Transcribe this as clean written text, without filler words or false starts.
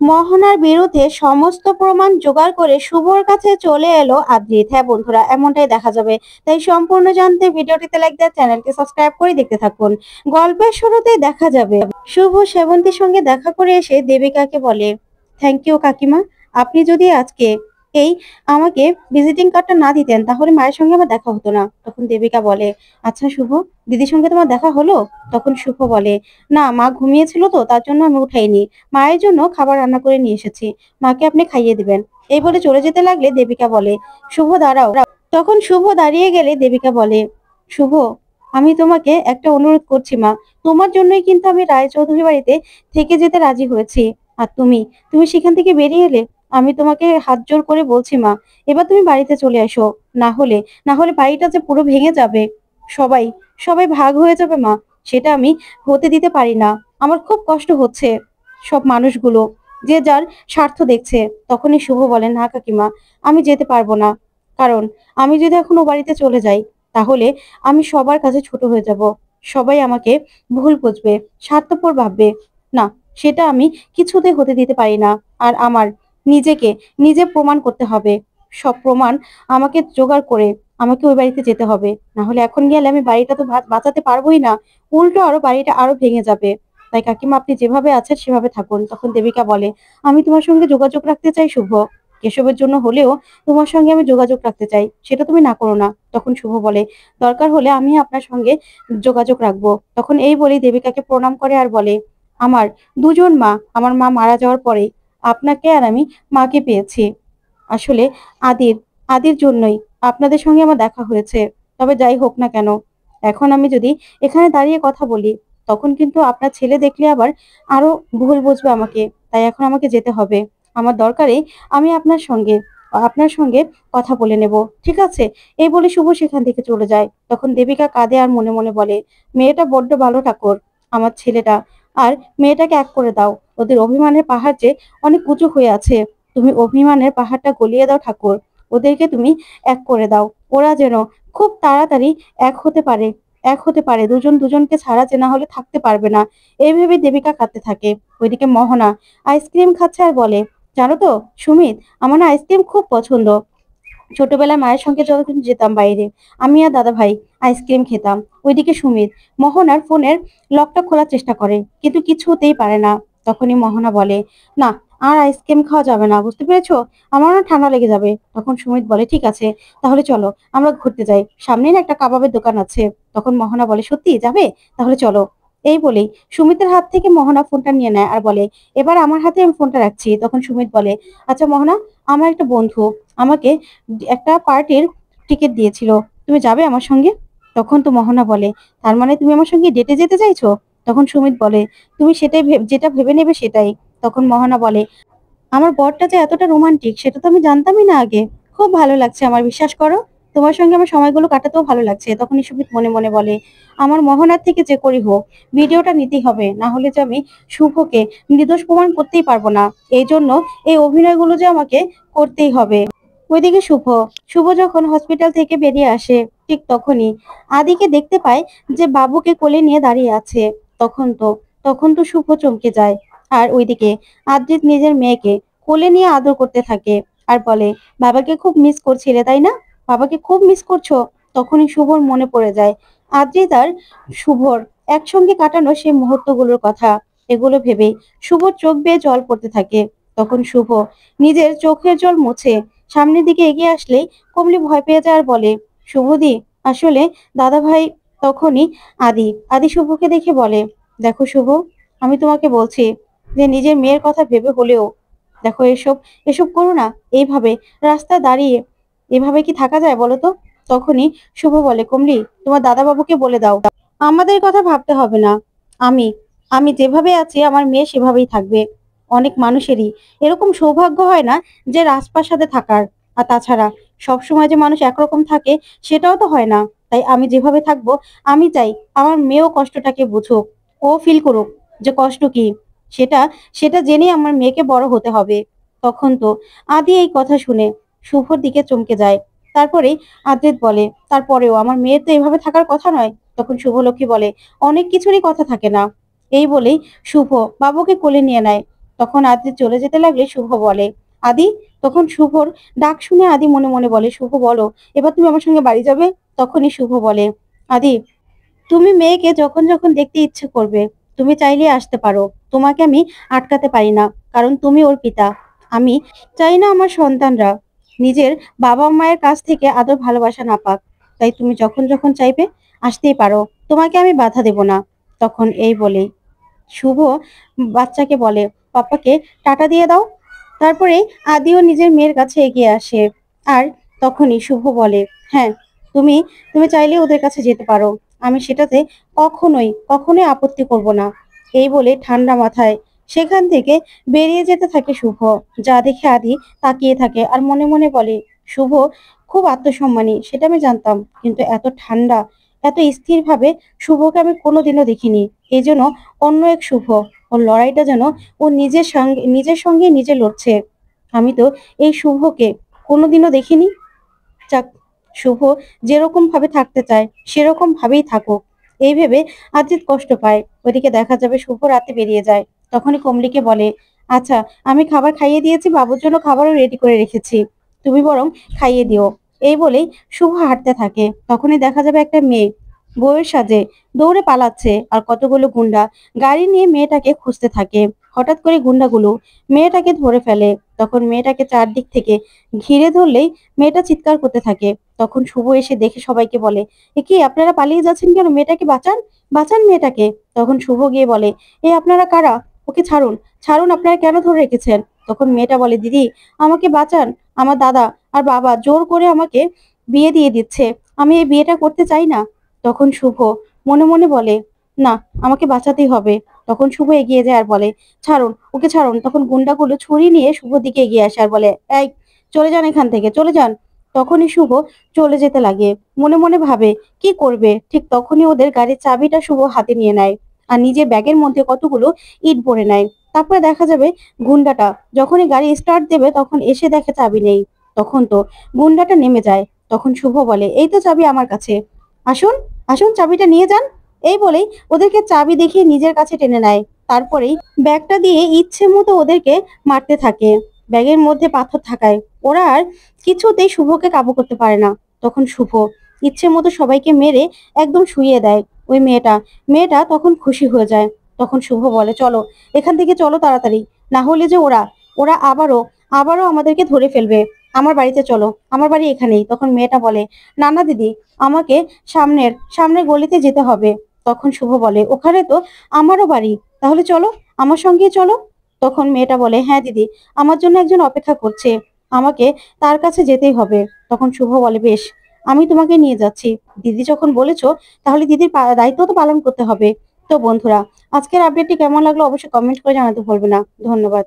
মোহনার বিরুদ্ধে সমস্ত প্রমাণ জোগাড় করে শুভর কাছে চলে এলো আদ্রিত। হ্যাঁ বন্ধুরা, এমনটাই দেখা যাবে। তাই সম্পূর্ণ জানতে ভিডিওটিতে লাইক দিয়ে চ্যানেলকে সাবস্ক্রাইব করে দেখতে থাকুন। গল্পের শুরুতেই দেখা যাবে শুভ সেবন্তীর সঙ্গে দেখা করে এসে দেবিকাকে বলে, থ্যাংক ইউ কাকিমা। আপনি যদি আজকে এই আমাকে ভিজিটিং কার্ডটা না দিতেন তাহলে মায়ের সঙ্গে আমার দেখা হতো না। তখন দেবিকা বলে, আচ্ছা শুভ, দিদির সঙ্গে তোমার দেখা হলো? তখন শুভ বলে, না মা ঘুমিয়েছিল তো তার জন্য আমি উঠাইনি। মায়ের জন্য খাবার রান্না করে নিয়ে এসেছি, মাকে আপনি খাইয়ে দিবেন। এই বলে চলে যেতে লাগলে দেবিকা বলে, শুভ দাঁড়াও। তখন শুভ দাঁড়িয়ে গেলে দেবিকা বলে, শুভ, আমি তোমাকে একটা অনুরোধ করছি মা, তোমার জন্যই কিন্তু আমি রায়চৌধুরী বাড়িতে থেকে যেতে রাজি হয়েছি। আর তুমি তুমি সেখান থেকে বেরিয়ে এলে আমি তোমাকে হাত জোর করে বলছি মা, এবার তুমি বাড়িতে চলে এসো। না হলে না হলে বাড়িটা যে পুরো ভেঙে যাবে, সবাই সবাই ভাগ হয়ে যাবে মা, সেটা আমি হতে দিতে পারি না। আমার খুব কষ্ট হচ্ছে, সব মানুষগুলো যে যার স্বার্থ দেখছে। তখনই শুভ বলেন, না কাকিমা, আমি যেতে পারবো না। কারণ আমি যদি এখন ও বাড়িতে চলে যাই তাহলে আমি সবার কাছে ছোট হয়ে যাব। সবাই আমাকে ভুল বুঝবে, স্বার্থপর ভাববে। না, সেটা আমি কিছুতেই হতে দিতে পারি না। আর আমার নিজেকে নিজে প্রমাণ করতে হবে। সব প্রমাণ আমাকে জোগাড় করে আমাকে ওই বাড়িতে যেতে হবে। না হলে এখন গেলে আমি বাড়িটা তো বাঁচাতে পারবোই না, উল্টো আরো বাড়িটা আরো ভেঙে যাবে। তাই কাকিমা আপনি যেভাবে আছেন সেভাবে থাকুন। তখন দেবিকা বলে, আমি তোমার সঙ্গে যোগাযোগ রাখতে চাই শুভ, কেশবের জন্য হলেও তোমার সঙ্গে আমি যোগাযোগ রাখতে চাই, সেটা তুমি না করো না। তখন শুভ বলে, দরকার হলে আমি আপনার সঙ্গে যোগাযোগ রাখবো। তখন এই বলেই দেবিকাকে প্রণাম করে আর বলে, আমার দুজন মা, আমার মা মারা যাওয়ার পরে আপনাকে আর আমি মাকে পেয়েছি। আসলে আদির আদির জন্যই আপনাদের সঙ্গে আমার দেখা হয়েছে। তবে যাই হোক না কেন, এখন আমি যদি এখানে দাঁড়িয়ে কথা বলি তখন কিন্তু আপনার ছেলে দেখলে আবার আরো ভুল বুঝবে আমাকে। তাই এখন আমাকে যেতে হবে। আমার দরকারে আমি আপনার সঙ্গে কথা বলে নেব, ঠিক আছে? এই বলে শুভ সেখান থেকে চলে যায়। তখন দেবিকা কাঁদে আর মনে মনে বলে, মেয়েটা বড্ড ভালো ঠাকুর, আমার ছেলেটা আর মেয়েটাকে এক করে দাও। ওদের অভিমানের পাহাড় যে অনেক উঁচু হয়ে আছে, তুমি অভিমানের পাহাড়টা গলিয়ে দাও ঠাকুর। ওদেরকে তুমি এক করে দাও, ওরা যেন খুব তাড়াতাড়ি এক হতে পারে। দুজন দুজনকে ছাড়া যে না হলে থাকতে পারবে না। এই ভেবে দেবিকা কাঁদতে থাকে। ওইদিকে মোহনা আইসক্রিম খাচ্ছে আর বলে, জানো তো সুমিত, আমার না আইসক্রিম খুব পছন্দ। ছোটবেলায় মায়ের সঙ্গে যখন যেতাম বাইরে, আমি আর দাদা ভাই আইসক্রিম খেতাম। ওইদিকে সুমিত মোহনার ফোনের লকটা খোলার চেষ্টা করে, কিন্তু কিছুতেই পারে না। তখনই মোহনা বলে, না, আর আইসক্রিম খাওয়া যাবে না, বুঝতে পেরেছো? আমার না ঠান্ডা লেগে যাবে। তখন সুমিত বলে, ঠিক আছে, তাহলে চলো আমরা ঘুরতে যাই, সামনেই না একটা কাবাবের দোকান আছে। তখন মোহনা বলে, সত্যি যাবে? তাহলে চলো। এই বলেই সুমিতের হাত থেকে মোহনা ফোনটা নিয়ে নেয় আর বলে, এবার আমার হাতে আমি ফোনটা রাখছি। তখন সুমিত বলে, আচ্ছা মোহনা, আমার একটা বন্ধু আমাকে একটা পার্টির টিকিট দিয়েছিল, তুমি যাবে আমার সঙ্গে? তখন তো মোহনা বলে, তার মানে তুমি আমার সঙ্গে ডেটে যেতে চাইছো? তখন সুমিত বলে, তুমি সেটাই যেটা ভেবে নেবে সেটাই। তখন মোহনা বলে, আমার বরটা যে এতটা রোমান্টিক সেটা তো আমি জানতামই না আগে। খুব ভালো লাগছে আমার, বিশ্বাস করো। তোমার সঙ্গে আমার সময়গুলো কাটাতেও ভালো লাগছে। তখনই সুমিত মনে মনে বলে, আমার মোহনার থেকে যে করি হোক ভিডিওটা নিতেই হবে, না হলে যে আমি শুভকে নির্দোষ প্রমাণ করতেই পারবো না। এই জন্য এই অভিনয়গুলো যে আমাকে করতেই হবে। ওইদিকে শুভ শুভ যখন হসপিটাল থেকে বেরিয়ে আসে ঠিক তখনই আদিকে দেখতে পায় যে বাবুকে কোলে নিয়ে দাঁড়িয়ে আছে। তখন তো তখন তো শুভ চমকে যায়। আর ওইদিকে আদ্রিত নিজের মেয়েকে কোলে নিয়ে আদর করতে থাকে আর বলে, বাবাকে খুব মিস করছিলে তাই না? বাবাকে খুব মিস করছো? তখনই শুভর মনে পড়ে যায় আদ্রিত আর শুভর একসঙ্গে কাটানো সেই মুহূর্তগুলোর কথা। এগুলো ভেবেই শুভর চোখ বেয়ে জল পড়তে থাকে। তখন শুভ নিজের চোখের জল মুছে সামনের দিকে এগিয়ে আসলেই কমলি ভয় পেয়ে যায় আর বলে, শুভদি, আসলে দাদা ভাই। তখনই আদি আদি শুভকে দেখে বলে, দেখো শুভ, আমি তোমাকে বলছি যে নিজের মেয়ের কথা ভেবে হলেও দেখো, এসব এসব করো না। এইভাবে রাস্তায় দাঁড়িয়ে এভাবে কি থাকা যায় বলো তো? তখনই শুভ বলে, কমলি, তোমার দাদা বাবুকে বলে দাও আমাদের কথা ভাবতে হবে না। আমি আমি যেভাবে আছি আমার মেয়ে সেভাবেই থাকবে। অনেক মানুষেরই এরকম সৌভাগ্য হয় না যে রাজপ্রাসাদে থাকার। আর তাছাড়া সবসময় যে মানুষ একরকম থাকে সেটাও তো হয় না। তাই আমি যেভাবে থাকবো, আমি চাই আমার মেয়েও কষ্টটাকে বুঝুক, ও ফিল করুক যে কষ্ট কি। সেটা সেটা জেনেই আমার মেয়েকে বড় হতে হবে। তখন তো আদি এই কথা শুনে শুভর দিকে চমকে যায়। তারপরেই আদ্রিত বলে, তারপরেও আমার মেয়ের তো এভাবে থাকার কথা নয়। তখন শুভলক্ষ্মী বলে, অনেক কিছুরই কথা থাকে না। এই বলেই শুভ বাবুকে কোলে নিয়ে নেয়। তখন আদি চলে যেতে লাগলে শুভ বলে, আদি। তখন শুভর ডাক শুনে আদি মনে মনে বলে, শুভ বলো, এবার তুমি আমার সঙ্গে বাড়ি যাবে? তখনই শুভ বলে, আদি, তুমি মেয়েকে যখন যখন দেখতে ইচ্ছে করবে তুমি চাইলে আসতে পারো, তোমাকে আমি আটকাতে পারি না, কারণ তুমি ওর পিতা। আমি চাই না আমার সন্তানরা নিজের বাবা মায়ের কাছ থেকে আদর ভালোবাসা না পাক। তাই তুমি যখন যখন চাইবে আসতেই পারো, তোমাকে আমি বাধা দেব না। তখন এই বলেই শুভ বাচ্চাকে বলে, পাপাকে টাটা দিয়ে দাও। তারপরে আদিও নিজের মেয়ের কাছে এগিয়ে আসে। আর তখনই শুভ বলে, হ্যাঁ, তুমি তুমি চাইলে ওদের কাছে যেতে পারো, আমি সেটাতে কখনোই কখনোই আপত্তি করব না। এই বলে ঠান্ডা মাথায় সেখান থেকে বেরিয়ে যেতে থাকে শুভ। যা দেখে আদি তাকিয়ে থাকে আর মনে মনে বলে, শুভ খুব আত্মসম্মানী, সেটা আমি জানতাম, কিন্তু এত ঠান্ডা, এত স্থির ভাবে শুভকে আমি কোনোদিনও দেখিনি। এই জন্য অন্য এক শুভ, ওর লড়াইটা যেন ও নিজের সঙ্গে নিজে লড়ছে। আমি তো এই শুভকে কোনোদিনও দেখিনি। যাক, শুভ যেরকম ভাবে থাকতে চায় সেরকম ভাবেই থাকুক, এই ভেবে আদ্রিত কষ্ট পায়। ওদিকে দেখা যাবে শুভ রাতে বেরিয়ে যায়। তখনই কমলিকে বলে, আচ্ছা, আমি খাবার খাইয়ে দিয়েছি, বাবুর জন্য খাবারও রেডি করে রেখেছি, তুমি বরং খাইয়ে দিও। এই বলেই শুভ হাঁটতে থাকে। তখনই দেখা যাবে একটা মেয়ে বউয়ের সাজে দৌড়ে পালাচ্ছে, আর কতগুলো গুন্ডা গাড়ি নিয়ে মেয়েটাকে খুঁজতে থাকে। হঠাৎ করে গুন্ডাগুলো মেয়েটাকে ধরে ফেলে। তখন মেয়েটাকে চারদিক থেকে ঘিরে ধরলেই মেয়েটা চিৎকার করতে থাকে। তখন শুভ এসে দেখে সবাইকে বলে, এ কি, আপনারা পালিয়ে যাচ্ছেন কেন? মেয়েটাকে বাঁচান, বাঁচান মেয়েটাকে। তখন শুভ গিয়ে বলে, এ আপনারা কারা? ওকে ছাড়ুন, ছাড়ুন, আপনারা কেন ধরে রেখেছেন? তখন মেয়েটা বলে, দিদি, আমাকে বাঁচান, আমার দাদা আর বাবা জোর করে আমাকে বিয়ে দিয়ে দিচ্ছে, আমি এই বিয়েটা করতে চাই না। তখন শুভ মনে মনে বলে, না, আমাকে বাঁচাতেই হবে। তখন শুভ এগিয়ে যায় আর বলে, ছাড়ুন, ওকে ছাড়ুন। তখন গুন্ডাগুলো ছুরি নিয়ে শুভর দিকে এগিয়ে আসে আর বলে, এই, চলে যান এখান থেকে, চলে যান। তখনই শুভ চলে যেতে লাগে। মনে মনে ভাবে কি করবে। ঠিক তখনই ওদের গাড়ির চাবিটা শুভ হাতে নিয়ে নেয় আর নিজের ব্যাগের মধ্যে কতগুলো ইট ভরে নেয়। তারপরে দেখা যাবে গুন্ডাটা যখনই গাড়ি স্টার্ট দেবে তখন এসে দেখে চাবি নেই। তখন তো গুন্ডাটা নেমে যায়। তখন শুভ বলে, এই তো চাবি আমার কাছে, আসুন, আসুন, চাবিটা নিয়ে যান। এই বলেই ওদেরকে চাবি দেখিয়ে নিজের কাছে টেনে নেয়। তারপরেই ব্যাগটা দিয়ে ইচ্ছে মতো ওদেরকে মারতে থাকে। ব্যাগের মধ্যে পাথর থাকায় ওরা আর কিছুতেই শুভকে কাবু করতে পারে না। তখন শুভ ইচ্ছে মতো সবাইকে মেরে একদম শুইয়ে দেয়। ওই মেয়েটা মেয়েটা তখন খুশি হয়ে যায়। তখন শুভ বলে, চলো এখান থেকে, চলো তাড়াতাড়ি, না হলে যে ওরা ওরা আবারও আবারও আমাদেরকে ধরে ফেলবে। আমার বাড়িতে চলো, আমার বাড়ি এখানেই। তখন মেয়েটা বলে, না না দিদি, আমাকে সামনের সামনের গলিতে যেতে হবে। তখন শুভ বলে, ওখানে তো আমারও বাড়ি, তাহলে চলো, আমার সঙ্গে চলো। তখন মেয়েটা বলে, হ্যাঁ দিদি, আমার জন্য একজন অপেক্ষা করছে, আমাকে তার কাছে যেতেই হবে। তখন শুভ বলে, বেশ, আমি তোমাকে নিয়ে যাচ্ছি, দিদি যখন বলেছো তাহলে দিদির দায়িত্ব তো পালন করতে হবে। তো বন্ধুরা, আজকের আপডেটটি কেমন লাগলো অবশ্যই কমেন্ট করে জানাতে ভুলবে না। ধন্যবাদ।